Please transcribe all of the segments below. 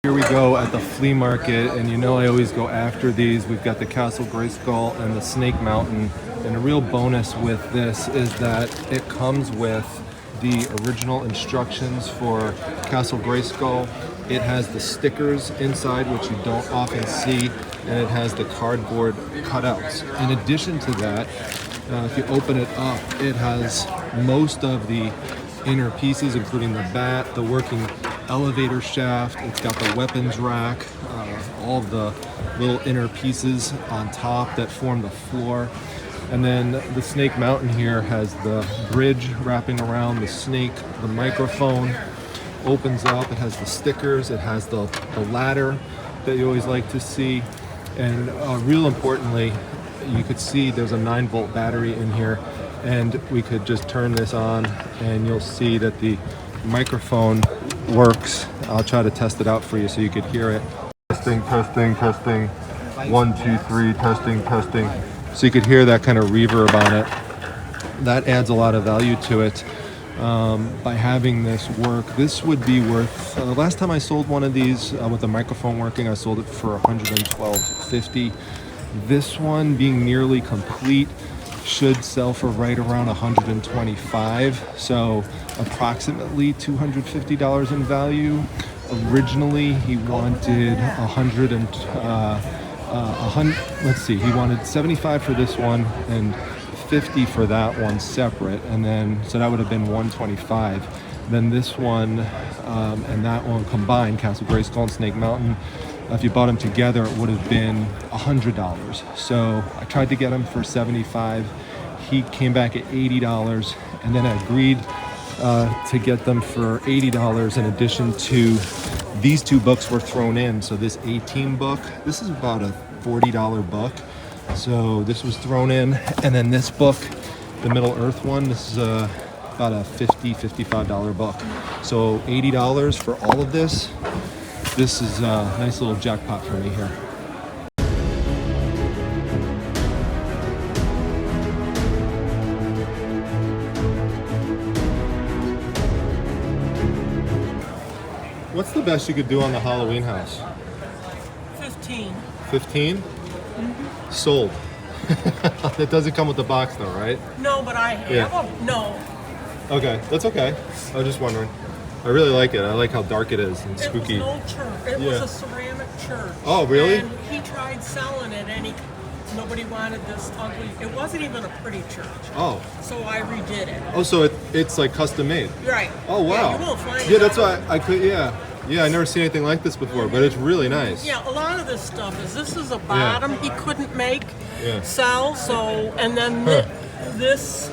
Here we go at the flea market, and you know I always go after these. We've got the Castle Grayskull and the Snake Mountain, and a real bonus with this is that it comes with the original instructions for Castle Grayskull. It has the stickers inside, which you don't often see, and it has the cardboard cutouts. In addition to that, if you open it up, it has most of the inner pieces, including the bat, the working elevator shaft. It's got the weapons rack, all the little inner pieces on top that form the floor. And then the Snake Mountain here has the bridge wrapping around the snake. The microphone opens up. It has the stickers. It has the ladder that you always like to see. And real importantly, you could see there's a 9-volt battery in here, and we could just turn this on and you'll see that the microphone works. I'll try to test it out for you so you could hear it. Testing, testing, testing. 1, 2, 3, testing, testing. So you could hear that kind of reverb on it. That adds a lot of value to it. By having this work, this would be worth, last time I sold one of these with the microphone working, I sold it for $112.50. This one, being nearly complete, should sell for right around $125, so approximately $250 in value. Originally, he wanted let's see, he wanted $75 for this one and $50 for that one separate, and then so that would have been $125. Then this one and that one combined, Castle Grayskull and Snake Mountain, if you bought them together, it would have been $100. So I tried to get him for $75. He came back at $80, and then I agreed to get them for $80 in addition to these two books were thrown in. So this 18 book, this is about a $40 book. So this was thrown in, and then this book, the Middle Earth one, this is about a $55 book. So $80 for all of this. This is a nice little jackpot for me here. What's the best you could do on the Halloween house? 15. 15? Mm-hmm. Sold. It doesn't come with the box though, right? No, but I have a, no. Okay, that's okay. I was just wondering. I really like it. I like how dark it is and spooky. It was an old church. It was a ceramic church. Oh, really? And he tried selling it, and nobody wanted this ugly. It wasn't even a pretty church. Oh. So I redid it. Oh, so it's like custom made. Right. Oh, wow. Yeah, you won't find it. Yeah, that's why I could. Yeah, I never seen anything like this before, but it's really nice. Yeah, a lot of this stuff this is a bottom he couldn't make sell. So and then this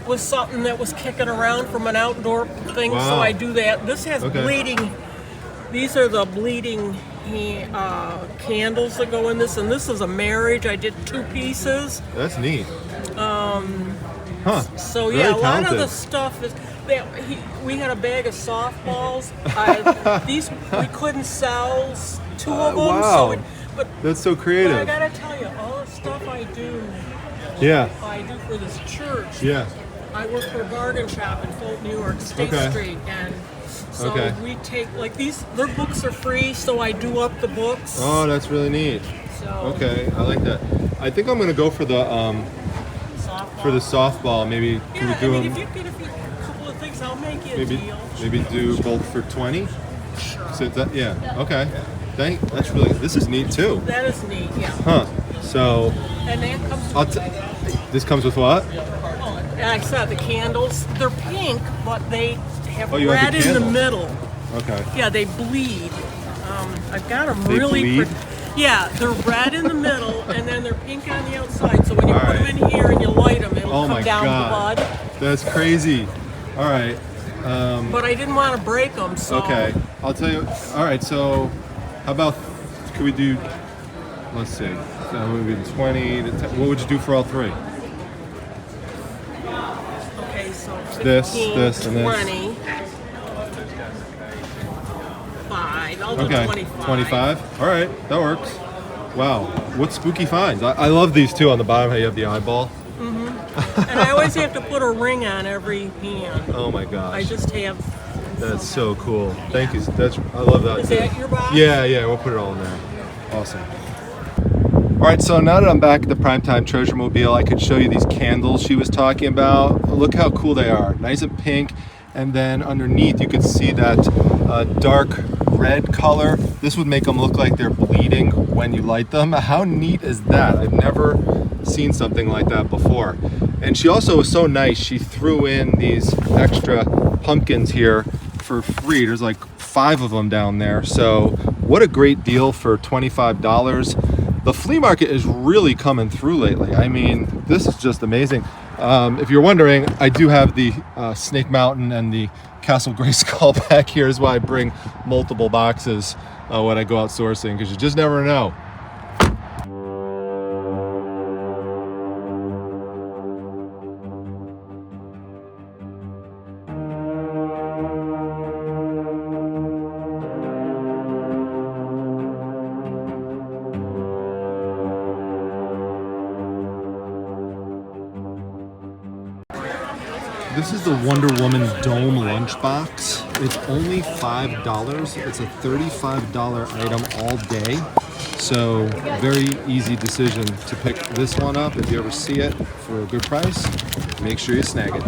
was something that was kicking around from an outdoor thing, so I do that. This has bleeding. These are the bleeding candles that go in this, and this is a marriage. I did 2 pieces. That's neat. So Very a lot talented. of the stuff is. We had a bag of softballs. These we couldn't sell 2 of them. Wow. So but That's so creative. But I gotta tell you, all the stuff I do. I do for this church. Yeah. I work for a bargain shop in Fulton, New York, State Street, and so we take their books are free, so I do up the books. Oh, that's really neat. So Okay, I like that. I think I'm gonna go for the softball. Maybe can we do them? If you get a couple of things, I'll make you a deal. Maybe do both for 20. Sure. So okay. That's really. This is neat too. That is neat. Yeah. Huh. So. And that comes. This comes with what? And I said the candles. They're pink, but they have you red have the in the candles. middle. Okay. Yeah, they bleed. I've got them They really. bleed? Yeah, they're red in the middle, and then they're pink on the outside. So when you put them in here and you light them, it'll come down blood. That's crazy. All right. But I didn't want to break them, so. Okay. I'll tell you. All right. So, how about? Could we do? Let's see. So we do 20. What would you do for all 3? Okay, so 15, this, and this. 20. 5. I'll do 25. 25? All right. That works. Wow. What spooky finds. I love these too on the bottom, how you have the eyeball. Mm-hmm. And I always have to put a ring on every hand. Oh my gosh. I just have That's so cool. Thank you. I love that. Is that your box? Yeah, we'll put it all in there. Awesome. All right, so now that I'm back at the Primetime Treasure Mobile, I could show you these candles she was talking about. Look how cool they are. Nice and pink. And then underneath you could see that dark red color. This would make them look like they're bleeding when you light them. How neat is that? I've never seen something like that before. And she also was so nice, she threw in these extra pumpkins here for free. There's like 5 of them down there. So what a great deal for $25. The flea market is really coming through lately. I mean, this is just amazing. If you're wondering, I do have the Snake Mountain and the Castle Grayskull back here. Is why I bring multiple boxes when I go out sourcing, because you just never know. This is the Wonder Woman Dome lunchbox. It's only $5. It's a $35 item all day. So very easy decision to pick this one up. If you ever see it for a good price, make sure you snag it.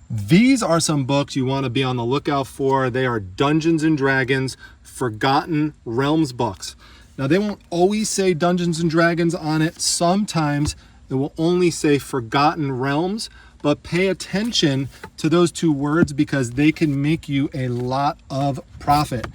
These are some books you want to be on the lookout for. They are Dungeons and Dragons Forgotten Realms books. Now, they won't always say Dungeons and Dragons on it. Sometimes it will only say Forgotten Realms, but pay attention to those 2 words because they can make you a lot of profit.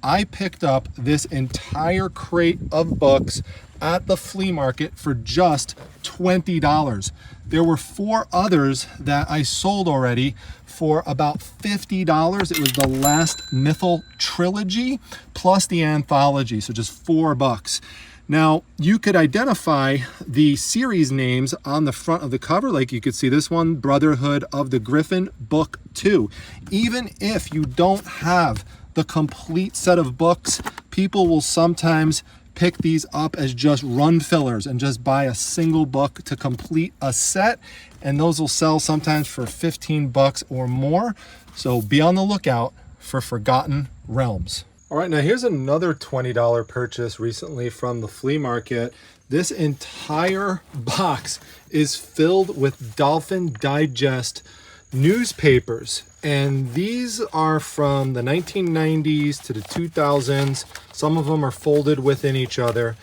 I picked up this entire crate of books at the flea market for just $20. There were 4 others that I sold already for about $50. It was the last Mythal trilogy plus the anthology, so just $4. Now, you could identify the series names on the front of the cover, like you could see this one, Brotherhood of the Griffin, Book 2. Even if you don't have the complete set of books, people will sometimes pick these up as just run fillers and just buy a single book to complete a set, and those will sell sometimes for $15 or more. So be on the lookout for Forgotten Realms. All right, now here's another $20 purchase recently from the flea market. This entire box is filled with Dolphin Digest newspapers, and these are from the 1990s to the 2000s. Some of them are folded within each other,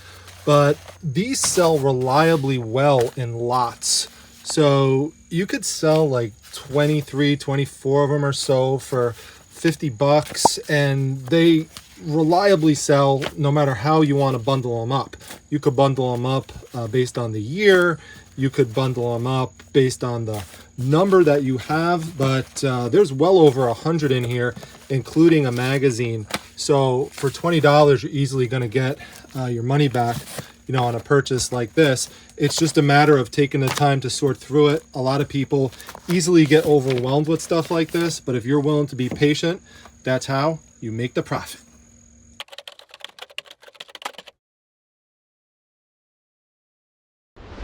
but these sell reliably well in lots. So you could sell like 23, 24 of them or so for $50, and they reliably sell no matter how you want to bundle them up. You could bundle them up based on the year. You could bundle them up based on the number that you have, but there's well over 100 in here, including a magazine. So for $20, you're easily going to get your money back, you know, on a purchase like this. It's just a matter of taking the time to sort through it. A lot of people easily get overwhelmed with stuff like this, but if you're willing to be patient, that's how you make the profit.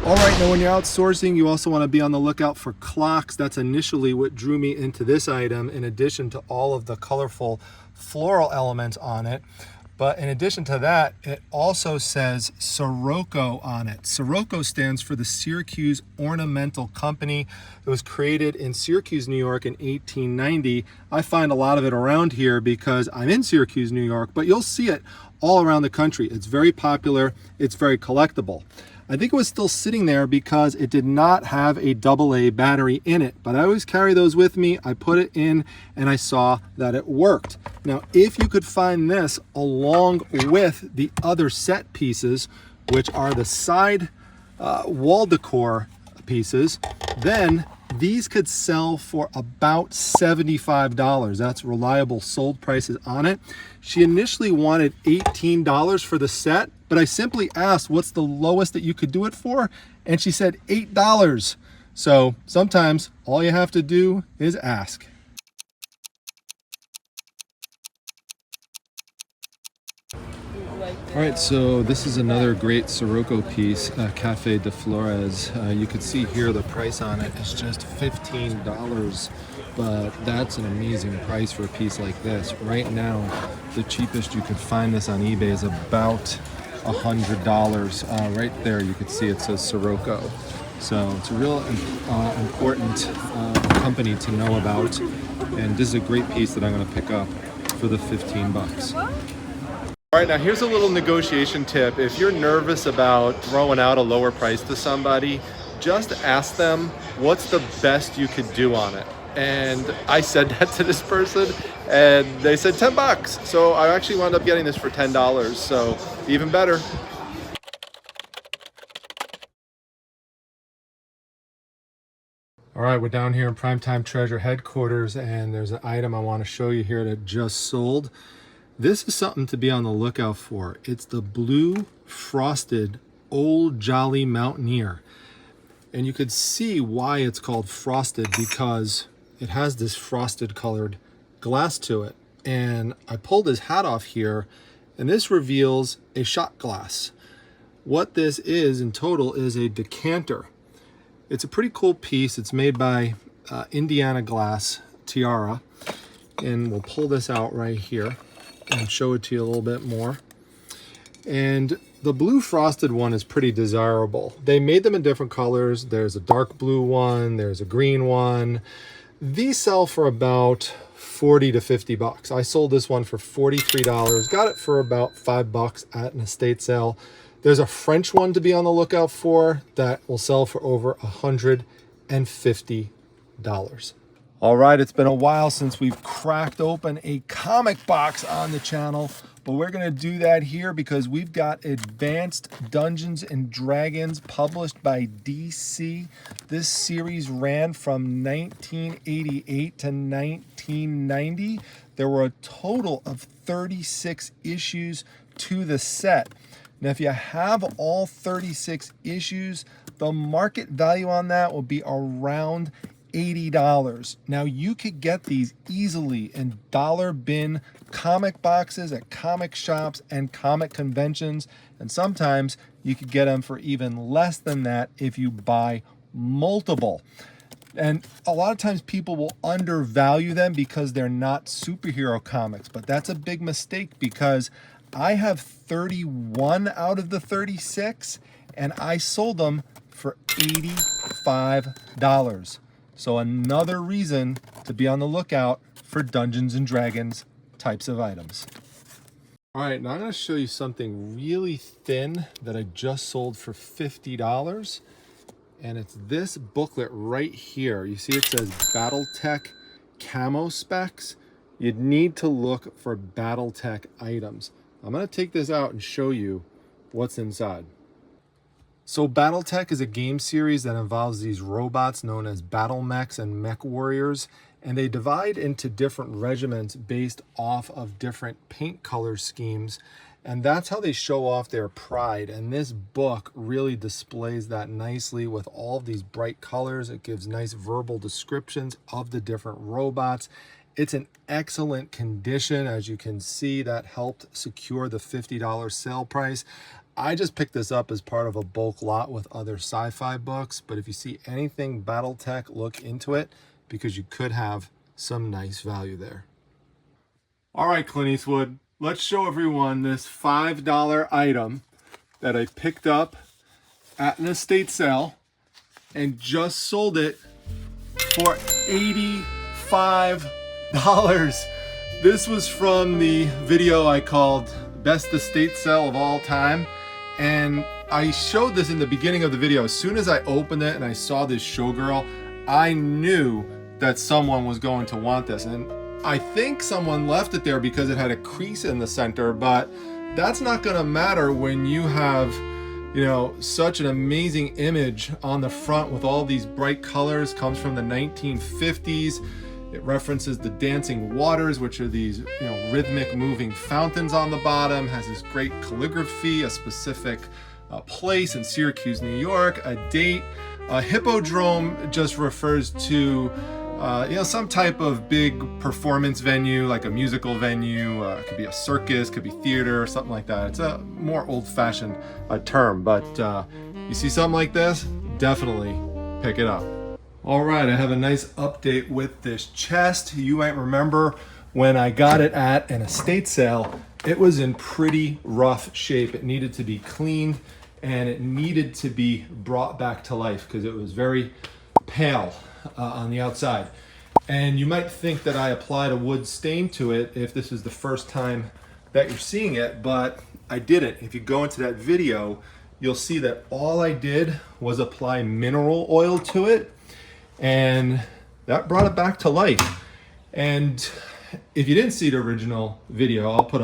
All right, now when you're outsourcing, you also want to be on the lookout for clocks. That's initially what drew me into this item, in addition to all of the colorful floral elements on it. But in addition to that, it also says Sirocco on it. Sirocco stands for the Syracuse Ornamental Company. It was created in Syracuse, New York in 1890. I find a lot of it around here because I'm in Syracuse, New York, but you'll see it all around the country. It's very popular. It's very collectible. I think it was still sitting there because it did not have a AA battery in it, but I always carry those with me. I put it in and I saw that it worked. Now, if you could find this along with the other set pieces, which are the side wall decor pieces, then these could sell for about $75. That's reliable sold prices on it. She initially wanted $18 for the set, but I simply asked, what's the lowest that you could do it for? And she said $8. So sometimes all you have to do is ask. Like All right, so this is another great Sirocco piece, Cafe de Flores. You can see here the price on it is just $15, but that's an amazing price for a piece like this. Right now, the cheapest you could find this on eBay is about $100. Right there, you can see it says Sirocco. So it's a real important company to know about, and this is a great piece that I'm going to pick up for the 15 bucks. All right, now here's a little negotiation tip. If you're nervous about throwing out a lower price to somebody, just ask them what's the best you could do on it. And I said that to this person and they said 10 bucks. So I actually wound up getting this for $10. So even better. All right, we're down here in Primetime Treasure headquarters, and there's an item I want to show you here that just sold. This is something to be on the lookout for. It's the blue frosted Old Jolly Mountaineer. And you could see why it's called frosted, because it has this frosted colored glass to it. And I pulled his hat off here, and this reveals a shot glass. What this is in total is a decanter. It's a pretty cool piece. It's made by Indiana Glass Tiara. And we'll pull this out right here and show it to you a little bit more. And the blue frosted one is pretty desirable. They made them in different colors. There's a dark blue one, there's a green one. These sell for about 40 to 50 bucks. I sold this one for $43, got it for about 5 bucks at an estate sale. There's a French one to be on the lookout for that will sell for over $150. All right, it's been a while since we've cracked open a comic box on the channel, but we're gonna do that here because we've got Advanced Dungeons and Dragons published by DC. This series ran from 1988 to 1990. There were a total of 36 issues to the set. Now, if you have all 36 issues, the market value on that will be around $80. Now, you could get these easily in dollar bin comic boxes at comic shops and comic conventions, and sometimes you could get them for even less than that if you buy multiple. And a lot of times people will undervalue them because they're not superhero comics, but that's a big mistake because I have 31 out of the 36 and I sold them for $85. So another reason to be on the lookout for Dungeons and Dragons types of items. All right, now I'm going to show you something really thin that I just sold for $50. And it's this booklet right here. You see it says BattleTech Camo Specs. You'd need to look for BattleTech items. I'm going to take this out and show you what's inside. So BattleTech is a game series that involves these robots known as battle mechs and mech warriors, and they divide into different regiments based off of different paint color schemes, and that's how they show off their pride. And this book really displays that nicely with all of these bright colors. It gives nice verbal descriptions of the different robots. It's in excellent condition. As you can see, that helped secure the $50 sale price. I just picked this up as part of a bulk lot with other sci-fi books, but if you see anything BattleTech, look into it because you could have some nice value there. All right, Clint Eastwood, let's show everyone this $5 item that I picked up at an estate sale and just sold it for $85. This was from the video I called Best Estate Sale of All Time. And I showed this in the beginning of the video. As soon as I opened it and I saw this showgirl, I knew that someone was going to want this. And I think someone left it there because it had a crease in the center, but that's not gonna matter when you have, you know, such an amazing image on the front with all these bright colors. Comes from the 1950s. It references the dancing waters, which are these, you know, rhythmic moving fountains on the bottom. Has this great calligraphy, a specific place in Syracuse, New York, a date. Hippodrome just refers to you know, some type of big performance venue, like a musical venue. It could be a circus, could be theater, or something like that. It's a more old-fashioned term, but you see something like this, definitely pick it up. All right, I have a nice update with this chest. You might remember when I got it at an estate sale, it was in pretty rough shape. It needed to be cleaned and it needed to be brought back to life because it was very pale on the outside. And you might think that I applied a wood stain to it if this is the first time that you're seeing it, but I didn't. If you go into that video, you'll see that all I did was apply mineral oil to it, and that brought it back to life. And if you didn't see the original video, I'll put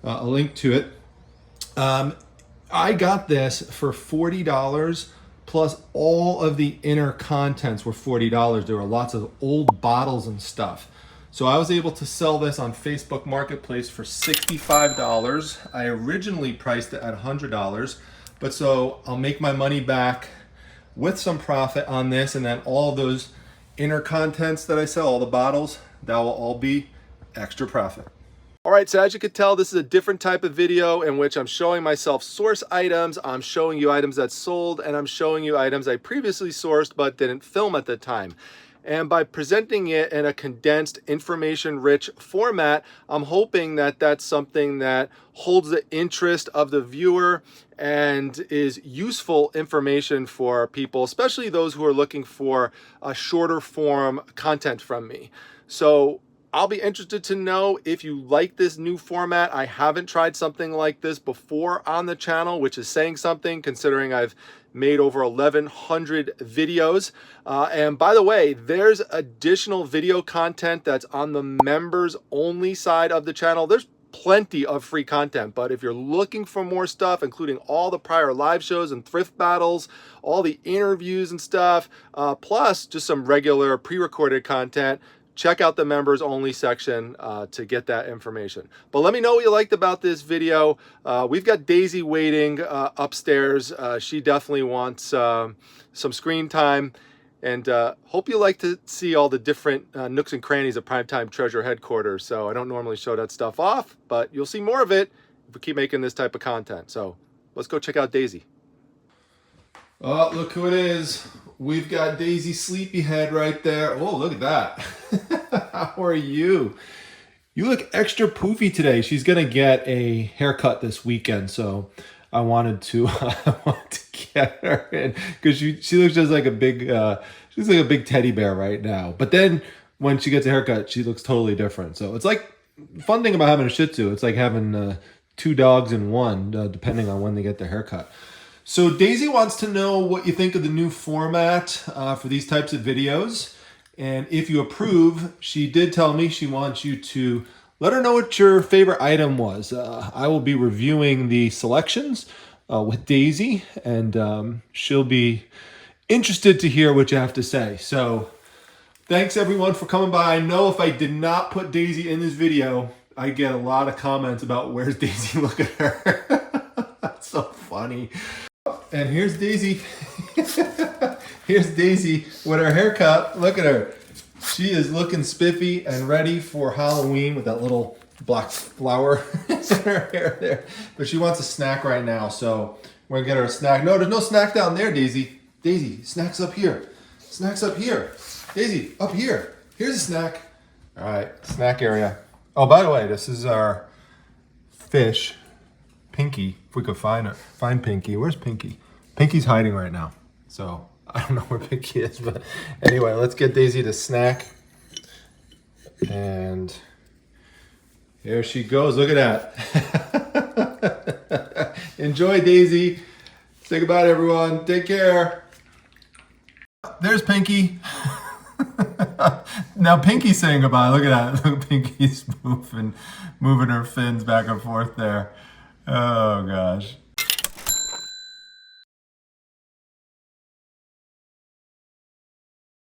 a link to it. I got this for $40 plus all of the inner contents were $40. There were lots of old bottles and stuff. So I was able to sell this on Facebook Marketplace for $65. I originally priced it at $100, but so I'll make my money back with some profit on this, and then all those inner contents that I sell, all the bottles, that will all be extra profit. All right, so as you can tell, this is a different type of video in which I'm showing myself source items, I'm showing you items that sold, and I'm showing you items I previously sourced but didn't film at the time. And by presenting it in a condensed, information-rich format, I'm hoping that that's something that holds the interest of the viewer and is useful information for people, especially those who are looking for a shorter form content from me. So I'll be interested to know if you like this new format. I haven't tried something like this before on the channel, which is saying something considering I've made over 1,100 videos. And by the way, there's additional video content that's on the members only side of the channel. There's plenty of free content, but if you're looking for more stuff, including all the prior live shows and thrift battles, all the interviews and stuff, plus just some regular pre-recorded content, check out the members only section to get that information. But let me know what you liked about this video. We've got Daisy waiting upstairs. She definitely wants some screen time, and hope you like to see all the different nooks and crannies of Primetime Treasure headquarters. So I don't normally show that stuff off, but you'll see more of it if we keep making this type of content. So let's go check out Daisy. Oh, look who it is. We've got Daisy Sleepyhead right there. Oh, look at that. How are you? You look extra poofy today. She's gonna get a haircut this weekend, so I wanted to get her in because she looks just like a big she's like a big teddy bear right now. But then when she gets a haircut, she looks totally different. So it's like fun thing about having a Shih Tzu. It's like having two dogs in one, depending on when they get their haircut. So Daisy wants to know what you think of the new format for these types of videos. And if you approve, she did tell me she wants you to let her know what your favorite item was. I will be reviewing the selections with Daisy, and she'll be interested to hear what you have to say. So thanks everyone for coming by. I know if I did not put Daisy in this video, I get a lot of comments about where's Daisy, look at her. That's so funny. And here's Daisy. Here's Daisy with her haircut. Look at her. She is looking spiffy and ready for Halloween with that little black flower in her hair there. But she wants a snack right now, so we're gonna get her a snack. No, there's no snack down there, Daisy. Daisy, snacks up here. Snacks up here. Daisy, up here. Here's a snack. All right, snack area. Oh, by the way, this is our fish. Pinky, if we could find her. Find Pinky. Where's Pinky? Pinky's hiding right now. So I don't know where Pinky is, but anyway, let's get Daisy to snack. And here she goes. Look at that. Enjoy, Daisy. Say goodbye to everyone. Take care. There's Pinky. Now Pinky's saying goodbye. Look at that. Look, Pinky's moving her fins back and forth there. Oh gosh.